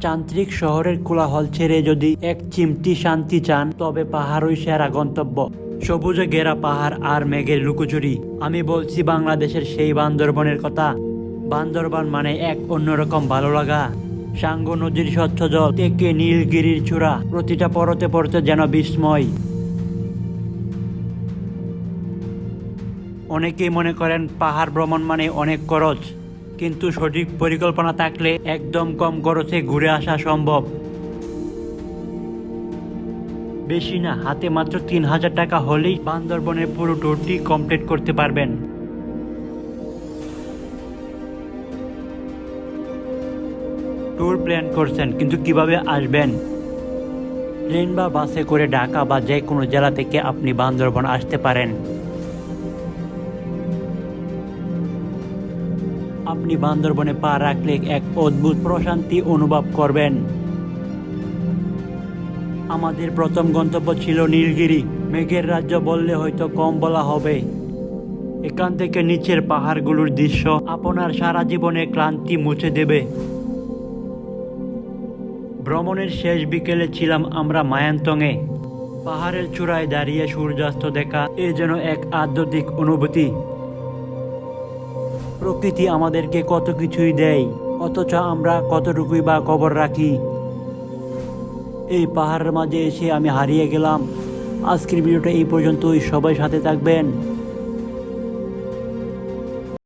যান্ত্রিক শহরের কোলাহল ছেড়ে যদি এক চিমটি শান্তি চান, তবে পাহাড়ই সেরা গন্তব্য। সবুজে ঘেরা পাহাড় আর মেঘের লুকোচুরি। আমি বলছি বাংলাদেশের সেই বান্দরবনের কথা। বান্দরবান মানে এক অন্যরকম ভালো লাগা। সাঙ্গু নদীর স্বচ্ছ জল থেকে নীলগিরির চূড়া, প্রতিটা পরতে পরতে যেন বিস্ময়। অনেকেই মনে করেন পাহাড় ভ্রমণ মানে অনেক খরচ, কিন্তু সঠিক পরিকল্পনা থাকলে একদম কম খরচে ঘুরে আসা সম্ভব। বেশি না, হাতে মাত্র ৩,০০০ টাকা হলেই বান্দরবনের পুরো ট্যুরটি কমপ্লিট করতে পারবেন। ট্যুর প্ল্যান করছেন, কিন্তু কিভাবে আসবেন? ট্রেন বা বাসে করে ঢাকা বা যে কোনো জেলা থেকে আপনি বান্দরবন আসতে পারেন। আপনি বান্দরবনে পা রাখলে এক অদ্ভুত প্রশান্তি অনুভব করবেন। আমাদের প্রথম গন্তব্য ছিল নীলগিরি। মেঘের রাজ্য বললে হয়তো কম বলা হবে। এখান থেকে নিচের পাহাড়গুলোর দৃশ্য আপনার সারা জীবনের ক্লান্তি মুছে দেবে। ভ্রমণের শেষ বিকেলে ছিলাম আমরা মায়ান্তংয়ে। পাহাড়ের চূড়ায় দাঁড়িয়ে সূর্যাস্ত দেখা এ যেন এক আধ্যাত্মিক অনুভূতি। প্রকৃতি আমাদেরকে কত কিছুই দেয়, অথচ আমরা কতটুকুই বা খবর রাখি। এই পাহাড়ের মাঝে এসে আমি হারিয়ে গেলাম। আজকের ভিডিওটা এই পর্যন্তই। সবাই সাথে থাকবেন।